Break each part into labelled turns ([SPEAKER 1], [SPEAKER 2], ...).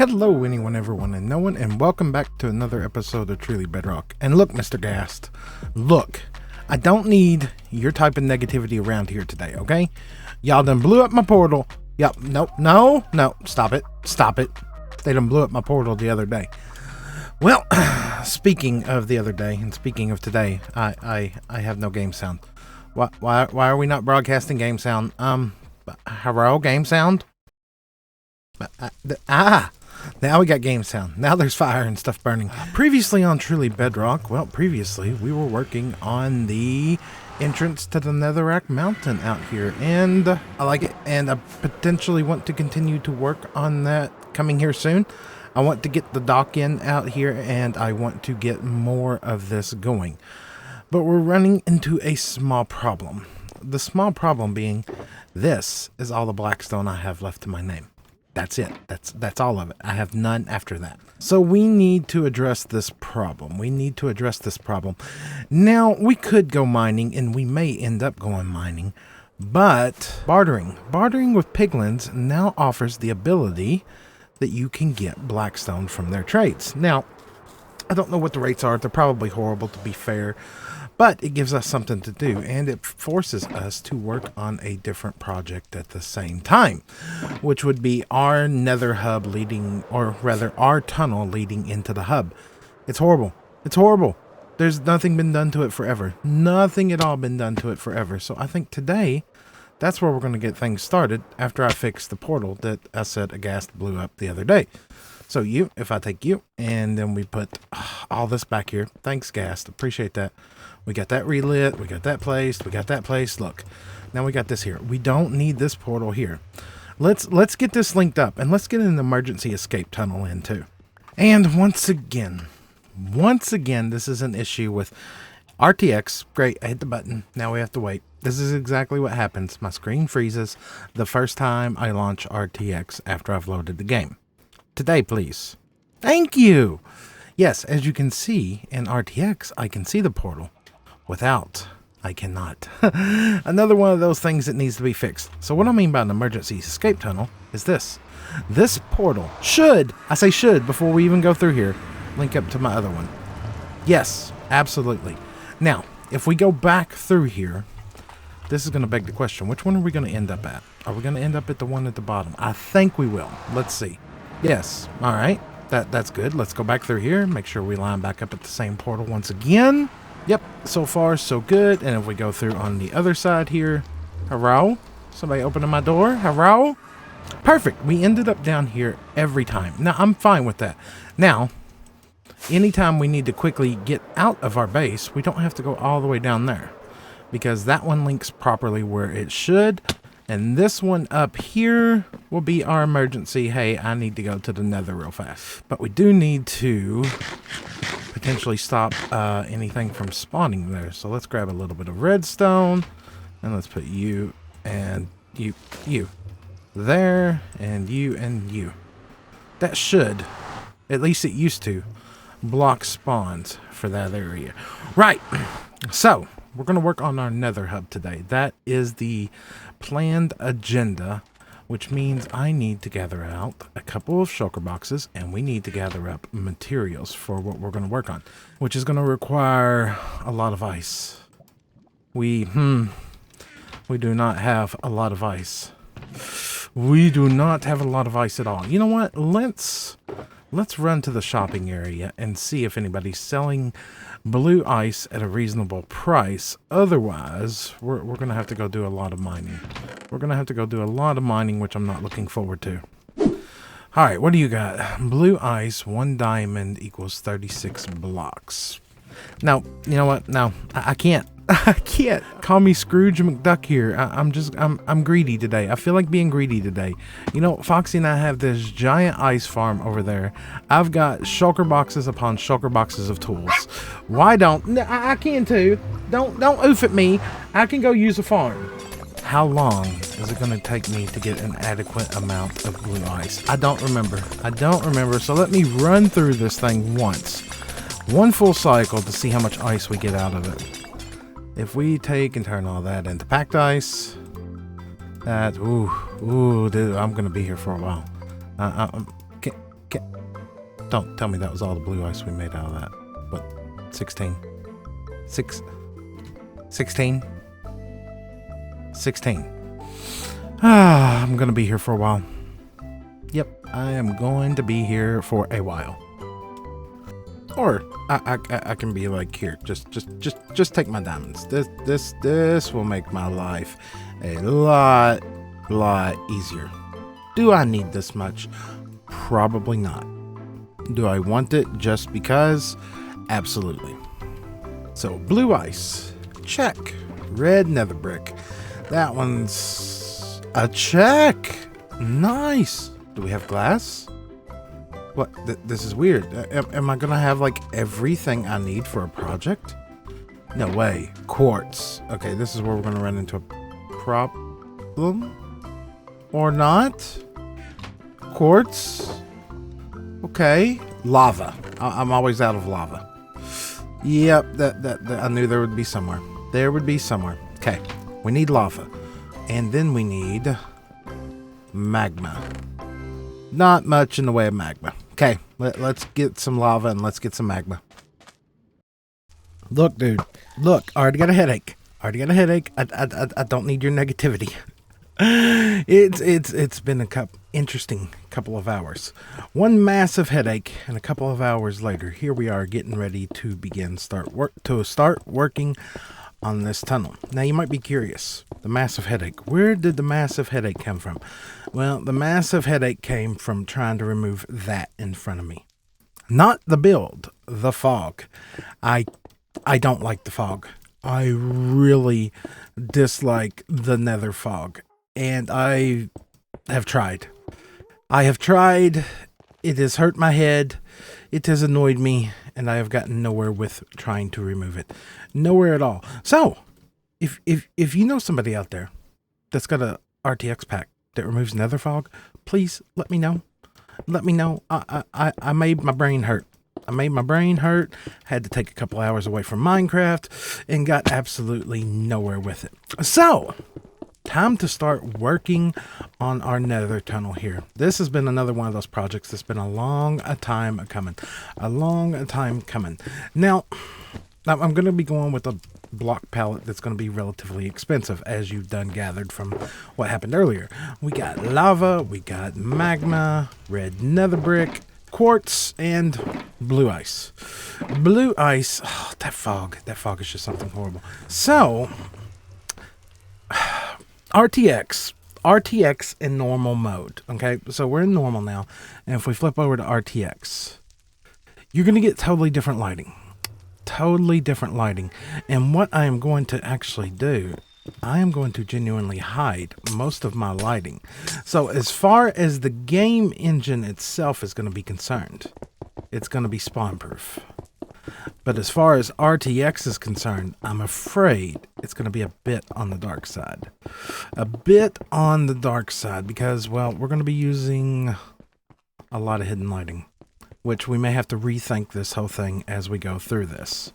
[SPEAKER 1] Hello anyone, everyone, and no one, and welcome back to another episode of Truly Bedrock. And look, Mr. Gast, look, I don't need your type of negativity around here today, okay? Y'all done blew up my portal. Yep, no, stop it. They done blew up my portal the other day. Well, speaking of the other day, and speaking of today, I have no game sound. Why are we not broadcasting game sound? Hello, game sound? Now we got game sound. Now there's fire and stuff burning. Previously on Truly Bedrock, we were working on the entrance to the Netherrack mountain out here, and I like it, and I potentially want to continue to work on that coming here soon. I want to get the dock in out here, and I want to get more of this going. But we're running into a small problem. The small problem being, this is all the blackstone I have left to my name. That's it. That's all of it. I have none after that. So we need to address this problem. Now, we could go mining, and we may end up going mining, but bartering with piglins now offers the ability that you can get blackstone from their trades. Now, I don't know what the rates are. They're probably horrible, to be fair, but it gives us something to do, and it forces us to work on a different project at the same time, which would be our nether hub leading, or rather our tunnel leading into the hub. It's horrible. There's nothing been done to it forever. Nothing at all been done to it forever. So I think today, that's where we're going to get things started after I fix the portal that I said Aghast blew up the other day. So if I take you, and then we put all this back here. Thanks, Ghast. Appreciate that. We got that relit. We got that placed. Look, now we got this here. We don't need this portal here. Let's get this linked up, and let's get an emergency escape tunnel in too. And once again, this is an issue with RTX. Great, I hit the button. Now we have to wait. This is exactly what happens. My screen freezes the first time I launch RTX after I've loaded the game. Today, please. Thank you. Yes, as you can see in RTX, I can see the portal. Without, I cannot. Another one of those things that needs to be fixed. So what I mean by an emergency escape tunnel is this. This portal should, I say should before we even go through here, link up to my other one. Yes, absolutely. Now, if we go back through here, this is going to beg the question, which one are we going to end up at? Are we going to end up at the one at the bottom? I think we will. Let's see. Yes. All right. That's good. Let's go back through here. Make sure we line back up at the same portal once again. Yep. So far, so good. And if we go through on the other side here. Hello? Somebody opening my door? Hello? Perfect. We ended up down here every time. Now, I'm fine with that. Now, anytime we need to quickly get out of our base, we don't have to go all the way down there, because that one links properly where it should. And this one up here will be our emergency. Hey, I need to go to the Nether real fast. But we do need to potentially stop anything from spawning there. So let's grab a little bit of redstone. And let's put you and you there, and you. That should, at least it used to, block spawns for that area. Right. So we're going to work on our Nether hub today. That is the planned agenda, which means I need to gather out a couple of shulker boxes, and we need to gather up materials for what we're going to work on, which is going to require a lot of ice. We do not have a lot of ice. We do not have a lot of ice at all. You know what? Let's run to the shopping area and see if anybody's selling blue ice at a reasonable price. Otherwise, we're going to have to go do a lot of mining. Which I'm not looking forward to. All right, what do you got? Blue ice, 1 diamond equals 36 blocks. Now, you know what? No, I can't. I can't. Call me Scrooge McDuck here. I'm greedy today. I feel like being greedy today. You know, Foxy and I have this giant ice farm over there. I've got shulker boxes upon shulker boxes of tools. Why don't... I can too. Don't oof at me. I can go use a farm. How long is it going to take me to get an adequate amount of blue ice? I don't remember. So let me run through this thing once. One full cycle to see how much ice we get out of it. If we take and turn all that into packed ice, that, ooh, dude, I'm going to be here for a while. Don't tell me that was all the blue ice we made out of that. What? 16? 16? 16. Ah, I'm gonna be here for a while. Yep, I am going to be here for a while. Or I can be like, here, just take my diamonds. This will make my life a lot easier. Do I need this much? Probably not. Do I want it just because? Absolutely. So blue ice, check. Red nether brick, that one's a check. Nice. Do we have glass? What? This is weird. Am I gonna have like everything I need for a project? No way. Quartz. Okay, this is where we're gonna run into a problem. Or not? Quartz. Okay. Lava. I'm always out of lava. Yep, that I knew there would be somewhere. There would be somewhere. Okay, we need lava. And then we need magma. Not much in the way of magma. Okay, let's get some lava and let's get some magma. Look, dude. Look, I already got a headache. I don't need your negativity. It's been a interesting couple of hours. One massive headache, and a couple of hours later, here we are getting ready to start working on this tunnel. Now you might be curious, the massive headache. Where did the massive headache come from? Well, the massive headache came from trying to remove that in front of me. Not the build, the fog. I don't like the fog. I really dislike the nether fog. And I have tried. It has hurt my head. It has annoyed me. And I have gotten nowhere with trying to remove it. Nowhere at all. So, if you know somebody out there that's got a RTX pack that removes nether fog, please let me know. Let me know. I made my brain hurt. Had to take a couple hours away from Minecraft and got absolutely nowhere with it. So, time to start working on our nether tunnel here. This has been another one of those projects that's been a long time coming. Now, I'm going to be going with a block palette that's going to be relatively expensive, as you've gathered from what happened earlier. We got lava, we got magma, red nether brick, quartz, and blue ice. Blue ice, oh, that fog is just something horrible. So, RTX in normal mode. Okay, so we're in normal now, and if we flip over to RTX, you're going to get totally different lighting. And what I am going to actually do, I am going to genuinely hide most of my lighting. So as far as the game engine itself is going to be concerned, it's going to be spawn proof. But as far as RTX is concerned, I'm afraid it's going to be a bit on the dark side. Because, well, we're going to be using a lot of hidden lighting, which we may have to rethink this whole thing as we go through this.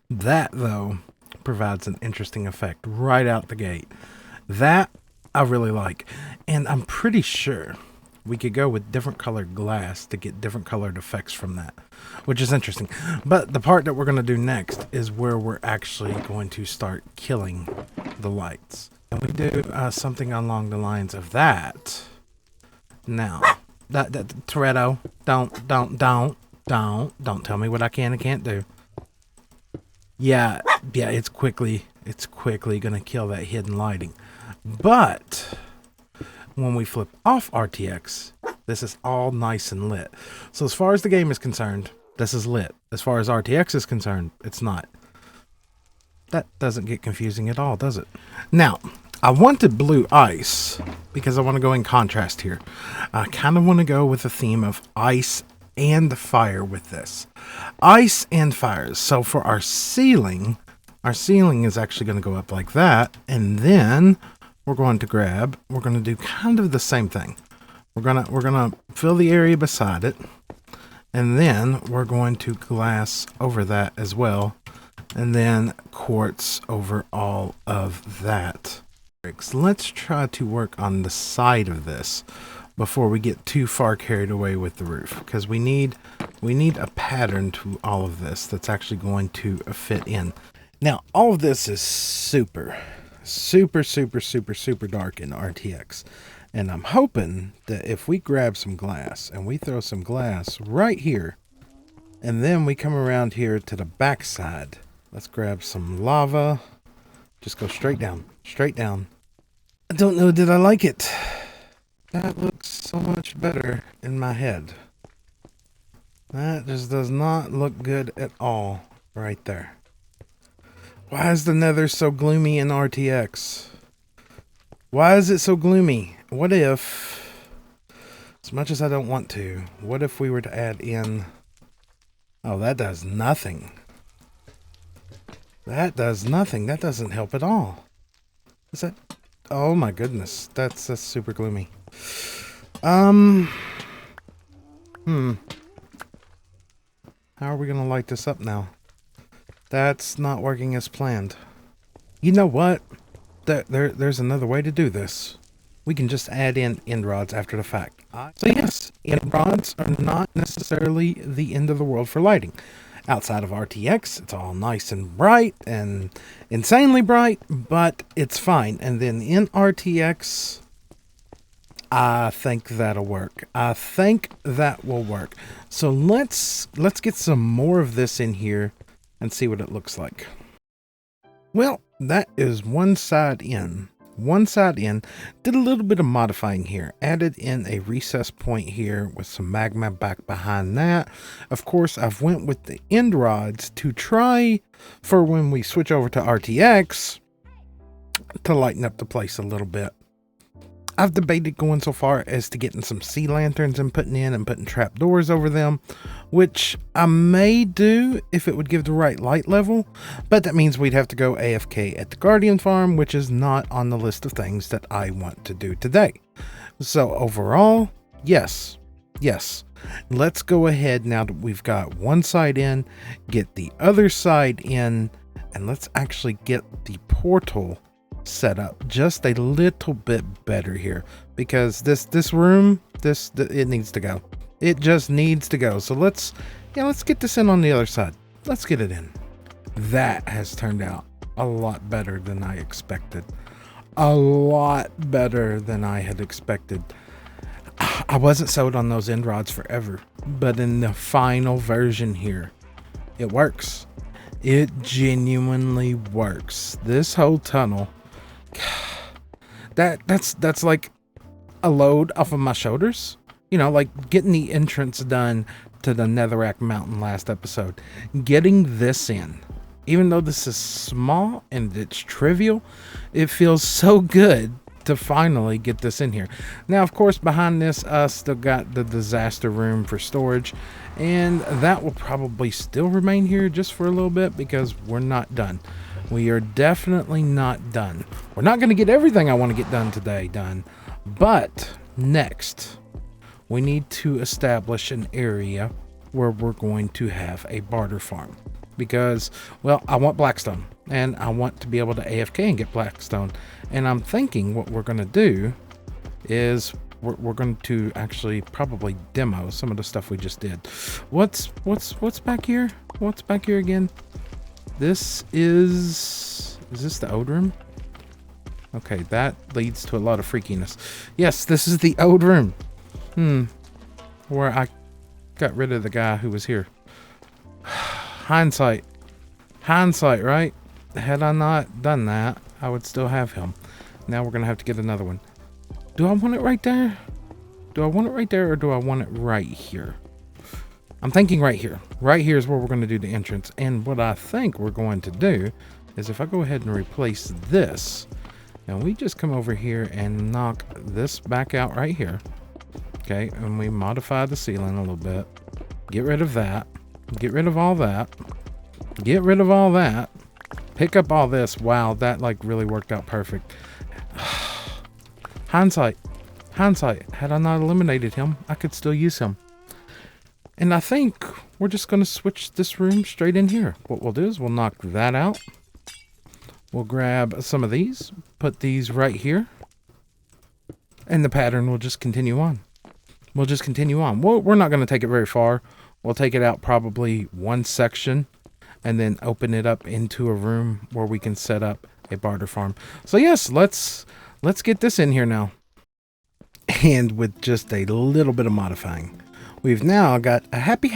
[SPEAKER 1] That, though, provides an interesting effect right out the gate. That I really like. And I'm pretty sure we could go with different colored glass to get different colored effects from that, which is interesting. But the part that we're going to do next is where we're actually going to start killing the lights. And we do something along the lines of that. Now, that Toretto, don't tell me what I can and can't do. Yeah, it's quickly going to kill that hidden lighting. But when we flip off RTX, this is all nice and lit. So as far as the game is concerned, this is lit. As far as RTX is concerned, it's not. That doesn't get confusing at all, does it? Now, I wanted blue ice because I want to go in contrast here. I kind of want to go with a theme of ice and fire with this. Ice and fires. So for our ceiling is actually going to go up like that, and then we're going to do kind of the same thing. We're gonna fill the area beside it, and then we're going to glass over that as well, and then quartz over all of that. Let's try to work on the side of this before we get too far carried away with the roof, because we need a pattern to all of this that's actually going to fit in. Now, all of this is super dark in RTX. And I'm hoping that if we grab some glass and we throw some glass right here, and then we come around here to the back side, let's grab some lava. Just go straight down, straight down. I don't know, did I like it? That looks so much better in my head. That just does not look good at all right there. Why is the Nether so gloomy in RTX? Why is it so gloomy? What if, as much as I don't want to, what if we were to add in... Oh, that does nothing. That does nothing. That doesn't help at all. Is that... Oh my goodness. That's super gloomy. How are we going to light this up now? That's not working as planned. You know what? There's another way to do this. We can just add in end rods after the fact. So yes, end rods are not necessarily the end of the world for lighting. Outside of RTX, it's all nice and bright and insanely bright, but it's fine. And then in RTX, I think that'll work. I think that will work. So let's get some more of this in here and see what it looks like. Well, that is one side in. One side in. Did a little bit of modifying here. Added in a recess point here with some magma back behind that. Of course, I've went with the end rods to try for when we switch over to RTX to lighten up the place a little bit. I've debated going so far as to getting some sea lanterns and putting trapdoors over them, which I may do if it would give the right light level, but that means we'd have to go AFK at the Guardian farm, which is not on the list of things that I want to do today. So overall, yes. Let's go ahead now that we've got one side in, get the other side in, and let's actually get the portal set up just a little bit better here, because this room, it needs to go. It just needs to go. So let's get this in on the other side. Let's get it in. That has turned out a lot better than I expected. A lot better than I had expected. I wasn't sold on those end rods forever, but in the final version here, it works. It genuinely works. This whole tunnel, that's like a load off of my shoulders. You know, like getting the entrance done to the Netherrack Mountain last episode. Getting this in, even though this is small and it's trivial, it feels so good to finally get this in here. Now, of course, behind this, still got the disaster room for storage, and that will probably still remain here just for a little bit because we're not done. We are definitely not done. We're not going to get everything I want to get done today done, but next we need to establish an area where we're going to have a barter farm, because, well, I want blackstone and I want to be able to AFK and get blackstone. And I'm thinking what we're going to do is we're going to actually probably demo some of the stuff we just did. What's back here? What's back here again? Is this the old room? Okay, that leads to a lot of freakiness. Yes, this is the old room. Where I got rid of the guy who was here. Hindsight, right? Had I not done that, I would still have him. Now we're gonna have to get another one. Do I want it right there? Do I want it right there, or do I want it right here? I'm thinking right here. Right here is where we're going to do the entrance. And what I think we're going to do is, if I go ahead and replace this, and we just come over here and knock this back out right here. Okay, and we modify the ceiling a little bit. Get rid of that. Get rid of all that. Get rid of all that. Pick up all this. Wow, that like really worked out perfect. Hindsight. Had I not eliminated him, I could still use him. And I think we're just going to switch this room straight in here. What we'll do is we'll knock that out. We'll grab some of these, put these right here. And the pattern will just continue on. We'll just continue on. We're not going to take it very far. We'll take it out probably one section and then open it up into a room where we can set up a barter farm. So yes, let's get this in here now. And with just a little bit of modifying, we've now got a happy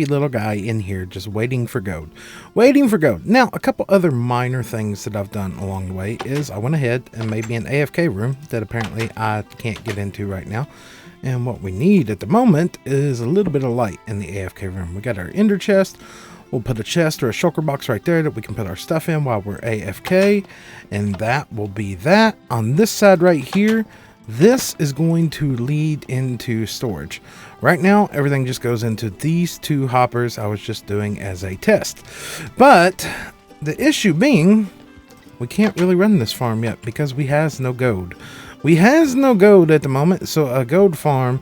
[SPEAKER 1] little guy in here just waiting for gold. Now, a couple other minor things that I've done along the way is I went ahead and made me an AFK room that apparently I can't get into right now. And what we need at the moment is a little bit of light in the AFK room. We got our ender chest. We'll put a chest or a shulker box right there that we can put our stuff in while we're AFK. And that will be that. On this side right here, this is going to lead into storage. Right now, everything just goes into these two hoppers I was just doing as a test. But the issue being, we can't really run this farm yet because we has no gold. We has no gold at the moment, so a gold farm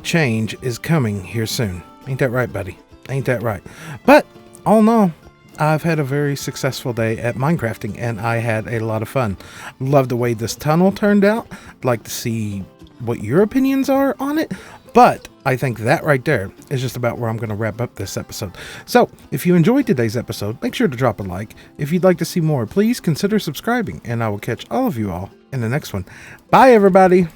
[SPEAKER 1] change is coming here soon. Ain't that right, buddy? Ain't that right? But all in all, I've had a very successful day at Minecrafting, and I had a lot of fun. Love the way this tunnel turned out. I'd like to see what your opinions are on it, but I think that right there is just about where I'm going to wrap up this episode. So, if you enjoyed today's episode, make sure to drop a like. If you'd like to see more, please consider subscribing, and I will catch all of you all in the next one. Bye, everybody!